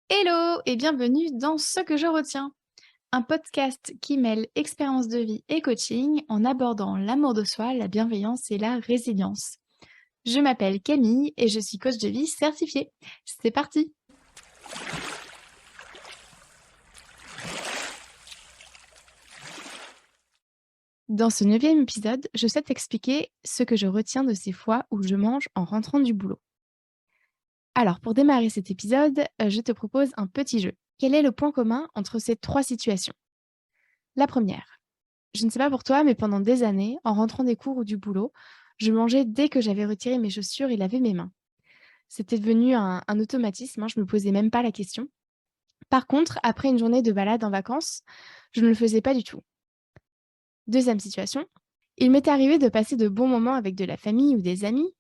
Hello et bienvenue dans Ce que je retiens, un podcast qui mêle expérience de vie et coaching en abordant l'amour de soi, la bienveillance et la résilience. Je m'appelle Camille et je suis coach de vie certifiée. C'est parti! Dans ce neuvième épisode, je souhaite expliquer ce que je retiens de ces fois où je mange en rentrant du boulot. Alors, pour démarrer cet épisode, je te propose un petit jeu. Quel est le point commun entre ces trois situations? La première. Je ne sais pas pour toi, mais pendant des années, en rentrant des cours ou du boulot, je mangeais dès que j'avais retiré mes chaussures et lavé mes mains. C'était devenu un automatisme, hein, je ne me posais même pas la question. Par contre, après une journée de balade en vacances, je ne le faisais pas du tout. Deuxième situation, il m'est arrivé de passer de bons moments avec de la famille ou des amis,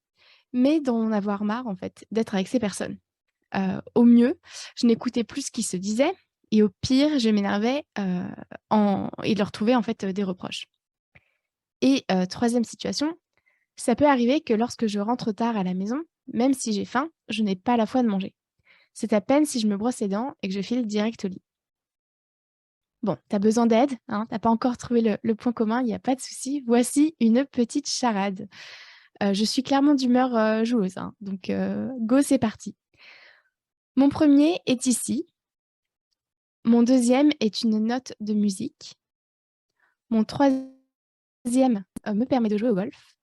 mais d'en avoir marre en fait, d'être avec ces personnes. Au mieux, je n'écoutais plus ce qui se disait et au pire, je m'énervais et leur trouvais en fait des reproches. Et troisième situation, ça peut arriver que lorsque je rentre tard à la maison, même si j'ai faim, je n'ai pas la foi de manger. C'est à peine si je me brosse les dents et que je file direct au lit. Bon, t'as besoin d'aide, hein, tu pas encore trouvé le point commun, il n'y a pas de souci. Voici une petite charade. Je suis clairement d'humeur, joueuse, hein, donc go, c'est parti. Mon premier est ici, mon deuxième est une note de musique, mon troisième me permet de jouer au golf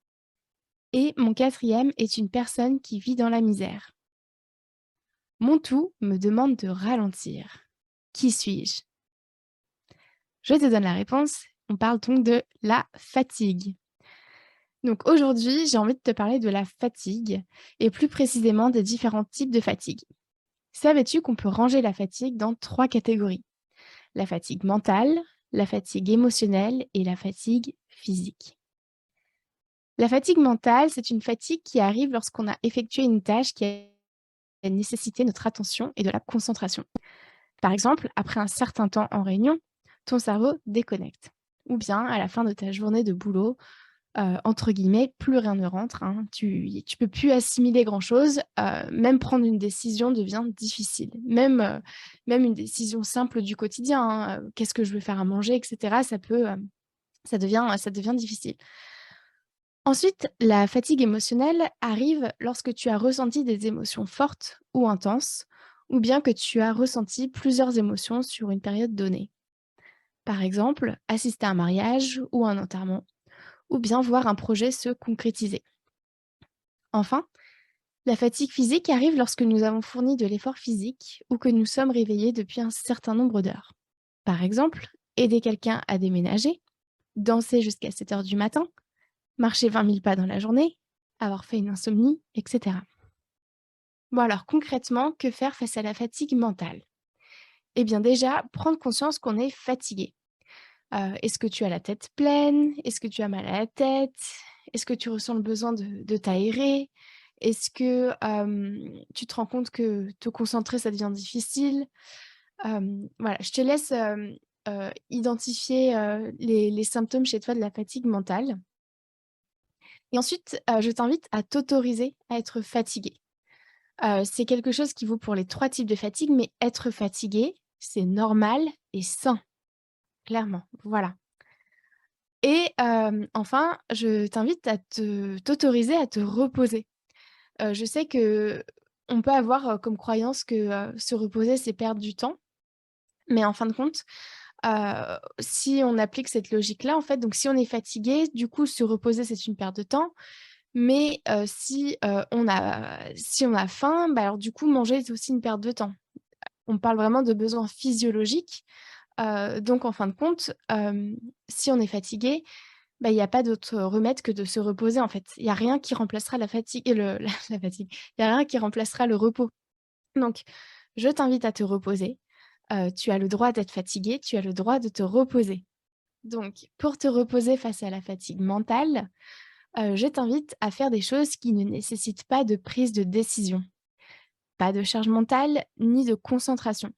et mon quatrième est une personne qui vit dans la misère. Mon tout me demande de ralentir. Qui suis-je? Je te donne la réponse. On parle donc de la fatigue. Donc aujourd'hui, j'ai envie de te parler de la fatigue et plus précisément des différents types de fatigue. Savais-tu qu'on peut ranger la fatigue dans trois catégories? La fatigue mentale, la fatigue émotionnelle et la fatigue physique. La fatigue mentale, c'est une fatigue qui arrive lorsqu'on a effectué une tâche qui a nécessité notre attention et de la concentration. Par exemple, après un certain temps en réunion, ton cerveau déconnecte. Ou bien, à la fin de ta journée de boulot, entre guillemets, plus rien ne rentre, hein. Tu peux plus assimiler grand-chose, même prendre une décision devient difficile. Même une décision simple du quotidien, hein, qu'est-ce que je vais faire à manger et cetera, ça devient difficile. Ensuite, la fatigue émotionnelle arrive lorsque tu as ressenti des émotions fortes ou intenses, ou bien que tu as ressenti plusieurs émotions sur une période donnée. Par exemple, assister à un mariage ou un enterrement, ou bien voir un projet se concrétiser. Enfin, la fatigue physique arrive lorsque nous avons fourni de l'effort physique ou que nous sommes réveillés depuis un certain nombre d'heures. Par exemple, aider quelqu'un à déménager, danser jusqu'à 7 heures du matin, marcher 20 000 pas dans la journée, avoir fait une insomnie, etc. Bon alors concrètement, que faire face à la fatigue mentale? Eh bien déjà, prendre conscience qu'on est fatigué. Est-ce que tu as la tête pleine? Est-ce que tu as mal à la tête? Est-ce que tu ressens le besoin de t'aérer? Est-ce que, tu te rends compte que te concentrer, ça devient difficile? Voilà, je te laisse, identifier, les symptômes chez toi de la fatigue mentale et ensuite, je t'invite à t'autoriser à être fatigué. C'est quelque chose qui vaut pour les 3 types de fatigue, mais être fatigué, c'est normal et sain, clairement, voilà. Et enfin, je t'invite à t'autoriser à te reposer. Je sais qu'on peut avoir, comme croyance que, se reposer, c'est perdre du temps, mais en fin de compte, si on applique cette logique-là, en fait, donc si on est fatigué, du coup, se reposer, c'est une perte de temps, mais si on a faim, bah, alors du coup, manger, c'est aussi une perte de temps. On parle vraiment de besoins physiologiques, donc en fin de compte, si on est fatigué, bah, il y a pas d'autre remède que de se reposer, en fait. Il y a rien qui remplacera la fatigue et le la fatigue. Il y a rien qui remplacera le repos. Donc je t'invite à te reposer. Tu as le droit d'être fatigué, tu as le droit de te reposer. Donc pour te reposer face à la fatigue mentale, je t'invite à faire des choses qui ne nécessitent pas de prise de décision. Pas de charge mentale, ni de concentration.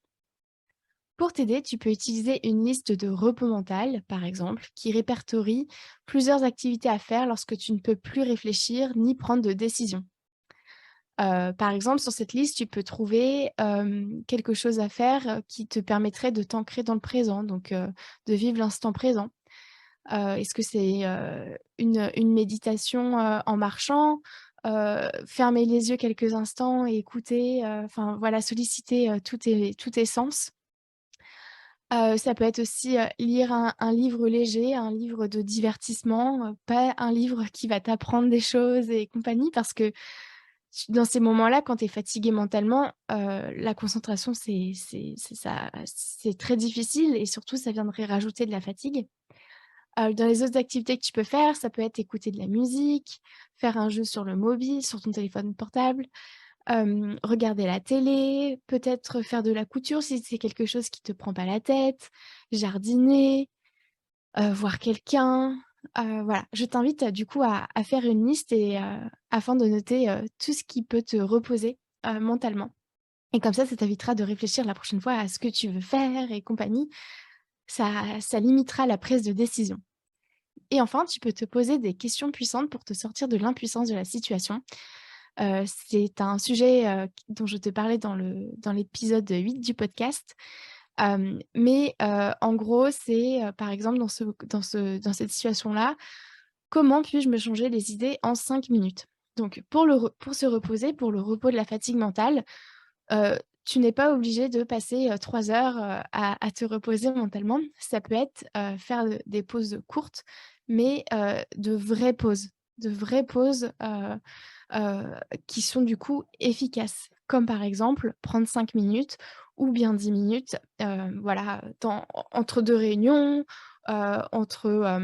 Pour t'aider, tu peux utiliser une liste de repos mental, par exemple, qui répertorie plusieurs activités à faire lorsque tu ne peux plus réfléchir ni prendre de décision. Par exemple, sur cette liste, tu peux trouver, quelque chose à faire, qui te permettrait de t'ancrer dans le présent, donc de vivre l'instant présent. Est-ce que c'est, une méditation, en marchant? Fermer les yeux quelques instants et écouter, enfin voilà, solliciter, tous tes sens. Ça peut être aussi, lire un livre léger, un livre de divertissement, pas un livre qui va t'apprendre des choses et compagnie parce que dans ces moments-là, quand tu es fatigué mentalement, la concentration, c'est très difficile et surtout ça viendrait rajouter de la fatigue. Dans les autres activités que tu peux faire, ça peut être écouter de la musique, faire un jeu sur le mobile, sur ton téléphone portable, regarder la télé, peut-être faire de la couture si c'est quelque chose qui te prend pas la tête, jardiner, voir quelqu'un. Voilà, je t'invite, du coup à faire une liste et afin de noter, tout ce qui peut te reposer, mentalement et comme ça t'évitera de réfléchir la prochaine fois à ce que tu veux faire et compagnie. Ça limitera la prise de décision. Et enfin, tu peux te poser des questions puissantes pour te sortir de l'impuissance de la situation. C'est un sujet, dont je te parlais dans l'épisode 8 du podcast. Mais en gros, c'est, par exemple, dans cette situation-là, comment puis-je me changer les idées en 5 minutes? Donc pour se reposer, pour le repos de la fatigue mentale, tu n'es pas obligé de passer, 3 heures, à te reposer mentalement. Ça peut être, faire, des pauses courtes, mais de vraies pauses, qui sont du coup efficaces. Comme par exemple, prendre 5 minutes ou bien 10 minutes, voilà, entre 2 réunions, entre,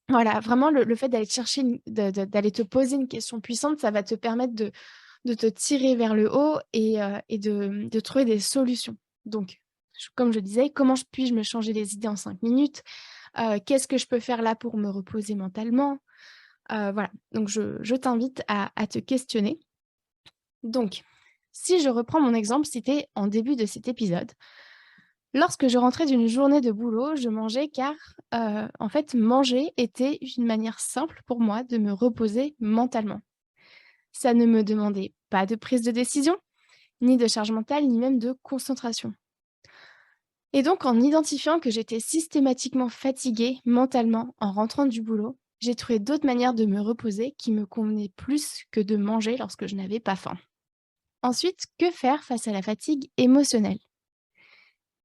voilà, vraiment le fait d'aller te chercher d'aller te poser une question puissante, ça va te permettre de te tirer vers le haut et de trouver des solutions. Donc, comme je disais, comment puis-je me changer les idées en 5 minutes? Qu'est-ce que je peux faire là pour me reposer mentalement? Voilà, donc je t'invite à te questionner. Donc, si je reprends mon exemple cité en début de cet épisode, lorsque je rentrais d'une journée de boulot, je mangeais car, en fait, manger était une manière simple pour moi de me reposer mentalement. Ça ne me demandait pas de prise de décision, ni de charge mentale, ni même de concentration. Et donc, en identifiant que j'étais systématiquement fatiguée mentalement en rentrant du boulot, j'ai trouvé d'autres manières de me reposer qui me convenaient plus que de manger lorsque je n'avais pas faim. Ensuite, que faire face à la fatigue émotionnelle?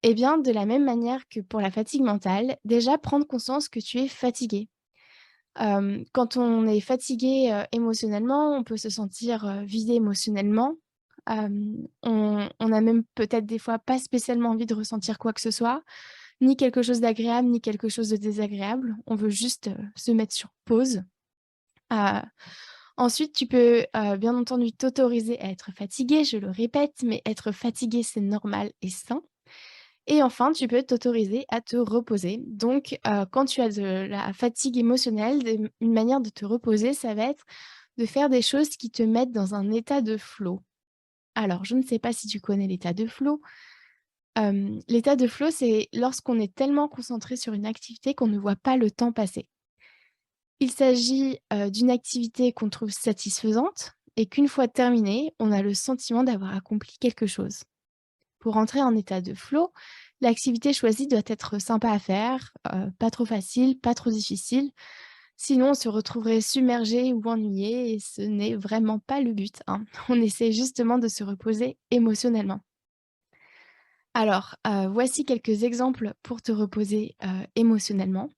Eh bien, de la même manière que pour la fatigue mentale, déjà prendre conscience que tu es fatigué. Quand on est fatigué, émotionnellement, on peut se sentir, vidé émotionnellement. On a même peut-être des fois pas spécialement envie de ressentir quoi que ce soit, ni quelque chose d'agréable, ni quelque chose de désagréable. On veut juste, se mettre sur pause. Heu, Ensuite tu peux, bien entendu t'autoriser à être fatigué, je le répète, mais être fatigué, c'est normal et sain. Et enfin, tu peux t'autoriser à te reposer. Donc, quand tu as de la fatigue émotionnelle, une manière de te reposer, ça va être de faire des choses qui te mettent dans un état de flow. Alors, je ne sais pas si tu connais l'état de flow. L'état de flow, c'est lorsqu'on est tellement concentré sur une activité qu'on ne voit pas le temps passer. Il s'agit, d'une activité qu'on trouve satisfaisante et qu'une fois terminée, on a le sentiment d'avoir accompli quelque chose. Pour entrer en état de flow, l'activité choisie doit être sympa à faire, pas trop facile, pas trop difficile. Sinon, on se retrouverait submergé ou ennuyé et ce n'est vraiment pas le but, hein. On essaie justement de se reposer émotionnellement. Alors, voici quelques exemples pour te reposer, émotionnellement.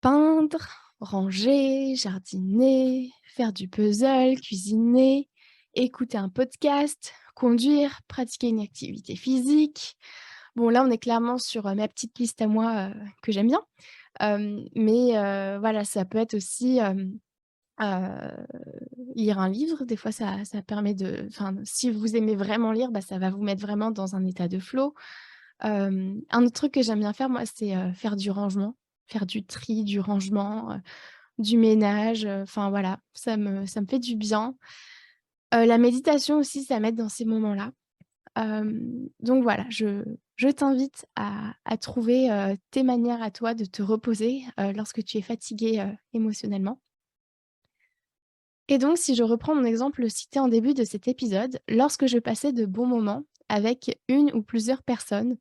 Peindre, ranger, jardiner, faire du puzzle, cuisiner, écouter un podcast, conduire, pratiquer une activité physique. Bon, là, on est clairement sur, ma petite liste à moi, que j'aime bien. Mais voilà, ça peut être aussi, heu, lire un livre. Des fois, ça permet de enfin, si vous aimez vraiment lire, bah, ça va vous mettre vraiment dans un état de flow. Un autre truc que j'aime bien faire, moi, c'est, faire du rangement, faire du tri, du rangement, du ménage, enfin voilà, ça me fait du bien. La méditation aussi, ça m'aide dans ces moments-là. Donc voilà, je t'invite à trouver, tes manières à toi de te reposer, lorsque tu es fatigué, émotionnellement. Et donc si je reprends mon exemple cité en début de cet épisode, lorsque je passais de bons moments avec une ou plusieurs personnes,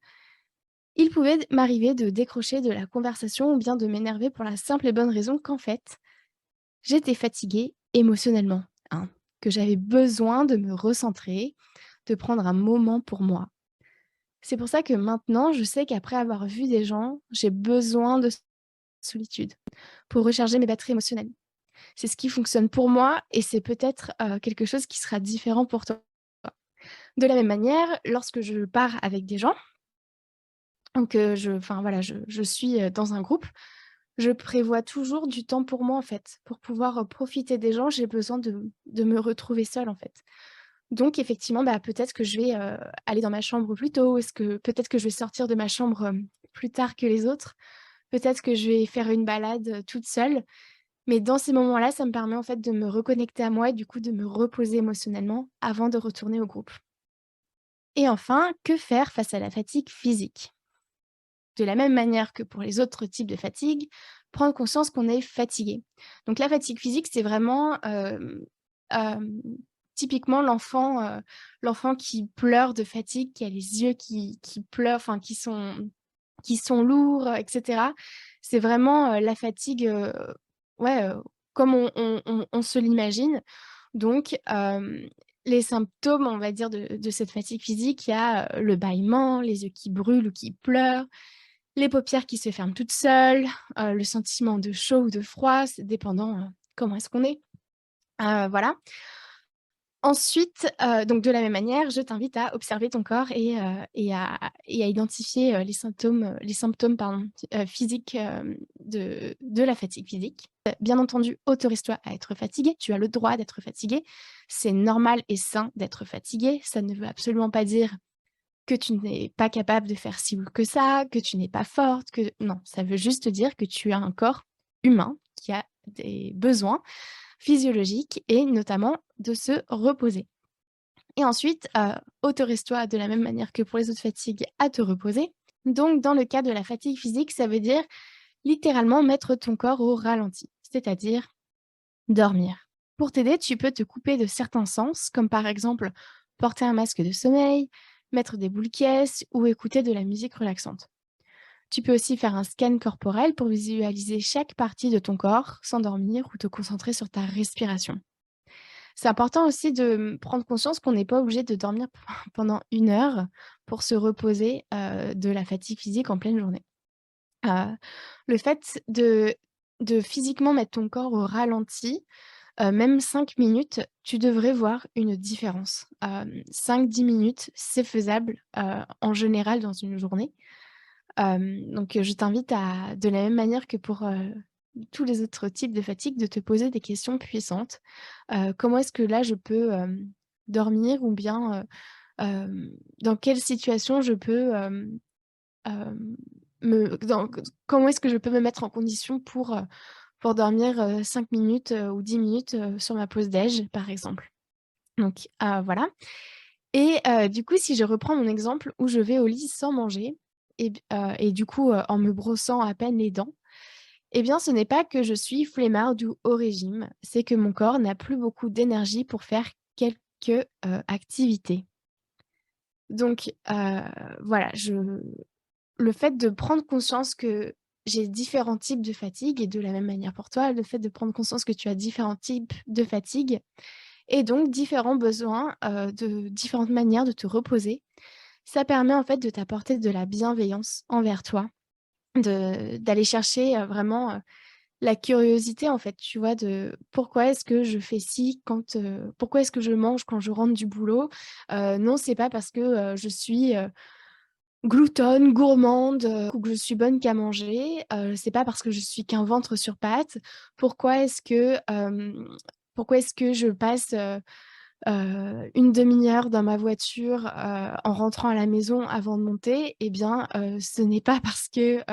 il pouvait m'arriver de décrocher de la conversation ou bien de m'énerver pour la simple et bonne raison qu'en fait, j'étais fatiguée émotionnellement, hein, que j'avais besoin de me recentrer, de prendre un moment pour moi. C'est pour ça que maintenant, je sais qu'après avoir vu des gens, j'ai besoin de solitude pour recharger mes batteries émotionnelles. C'est ce qui fonctionne pour moi et c'est peut-être, quelque chose qui sera différent pour toi. De la même manière, lorsque je pars avec des gens, donc voilà, je suis, dans un groupe, je prévois toujours du temps pour moi, en fait. Pour pouvoir, profiter des gens, j'ai besoin de me retrouver seule, en fait. Donc effectivement, bah, peut-être que je vais, aller dans ma chambre plus tôt. Est-ce que peut-être que je vais sortir de ma chambre, plus tard que les autres. Peut-être que je vais faire une balade, toute seule. Mais dans ces moments-là, ça me permet, en fait, de me reconnecter à moi et du coup de me reposer émotionnellement avant de retourner au groupe. Et enfin, que faire face à la fatigue physique? De la même manière que pour les autres types de fatigue, prendre conscience qu'on est fatigué. Donc la fatigue physique, c'est vraiment, hem, typiquement l'enfant qui pleure de fatigue, qui a les yeux qui pleurent, enfin qui sont lourds, et cetera. C'est vraiment, la fatigue, ouais, comme on se l'imagine. Donc les symptômes, on va dire, de cette fatigue physique, il y a, le bâillement, les yeux qui brûlent ou qui pleurent, les paupières qui se ferment toutes seules, le sentiment de chaud ou de froid, c'est dépendant, comment est-ce qu'on est. Voilà. Ensuite, donc de la même manière, je t'invite à observer ton corps et à identifier, les symptômes pardon, physiques, de la fatigue physique. Bien entendu, autorise-toi à être fatigué, tu as le droit d'être fatigué. C'est normal et sain d'être fatigué. Ça ne veut absolument pas dire que tu n'es pas capable de faire si ou que ça, que tu n'es pas forte, que non, ça veut juste dire que tu as un corps humain qui a des besoins physiologiques et notamment de se reposer. Et ensuite, autorise-toi de la même manière que pour les autres fatigues à te reposer. Donc dans le cas de la fatigue physique, ça veut dire littéralement mettre ton corps au ralenti, c'est-à-dire dormir. Pour t'aider, tu peux te couper de certains sens, comme par exemple porter un masque de sommeil, mettre des boules caisses ou écouter de la musique relaxante. Tu peux aussi faire un scan corporel pour visualiser chaque partie de ton corps, s'endormir ou te concentrer sur ta respiration. C'est important aussi de, prendre conscience qu'on n'est pas obligé de dormir pendant 1 heure pour se reposer, de la fatigue physique en pleine journée. Heu, le fait de physiquement mettre ton corps au ralenti, même 5 minutes, tu devrais voir une différence. 5-10 minutes, c'est faisable, en général dans une journée. Donc je t'invite à de la même manière que pour, tous les autres types de fatigue, de te poser des questions puissantes. Comment est-ce que là je peux, dormir ou bien, dans quelle situation je peux, me dans comment est-ce que je peux me mettre en condition pour dormir, 5 minutes, ou 10 minutes, sur ma pause déj, par exemple. Donc voilà. Et du coup, si je reprends mon exemple où je vais au lit sans manger et du coup, en me brossant à peine les dents, eh bien, ce n'est pas que je suis flemmarde ou au régime, c'est que mon corps n'a plus beaucoup d'énergie pour faire quelques, activités. Donc voilà, le fait de prendre conscience que j'ai différents types de fatigue et de la même manière pour toi, le fait de prendre conscience que tu as différents types de fatigue et donc différents besoins, de différentes manières de te reposer. Ça permet en fait de t'apporter de la bienveillance envers toi, d'aller chercher, vraiment, la curiosité en fait, tu vois? De pourquoi est-ce que je fais ci quand, pourquoi est-ce que je mange quand je rentre du boulot? Non, c'est pas parce que, je suis, gloutonne, gourmande, ou que je suis bonne qu'à manger, c'est pas parce que je suis qu'un ventre sur pattes. Pourquoi est-ce que, pourquoi est-ce que je passe, 1/2 heure dans ma voiture, en rentrant à la maison avant de monter? Eh bien, ce n'est pas parce que,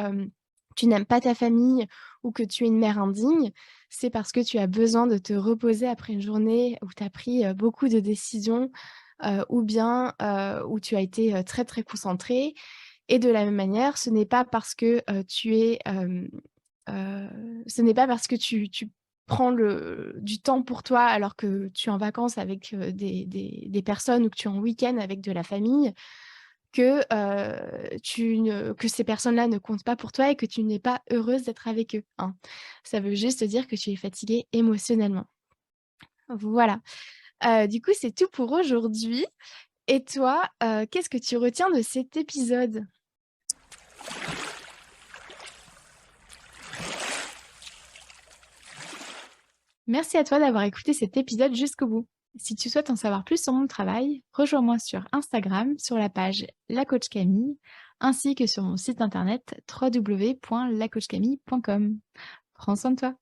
tu n'aimes pas ta famille ou que tu es une mère indigne, c'est parce que tu as besoin de te reposer après une journée où tu as pris, beaucoup de décisions, ou bien, où tu as été, très, très concentrée et de la même manière, ce n'est pas parce que, tu es, ce n'est pas parce que tu prends du temps pour toi alors que tu es en vacances avec, des personnes ou que tu es en week-end avec de la famille, que ces personnes-là ne comptent pas pour toi et que tu n'es pas heureuse d'être avec eux, hein. Ça veut juste dire que tu es fatiguée émotionnellement. Voilà. Du coup, c'est tout pour aujourd'hui et toi, qu'est-ce que tu retiens de cet épisode? Merci à toi d'avoir écouté cet épisode jusqu'au bout. Si tu souhaites en savoir plus sur mon travail, rejoins-moi sur Instagram sur la page La Coach Camille, ainsi que sur mon site internet www.lacoachcamille.com. Prends soin de toi.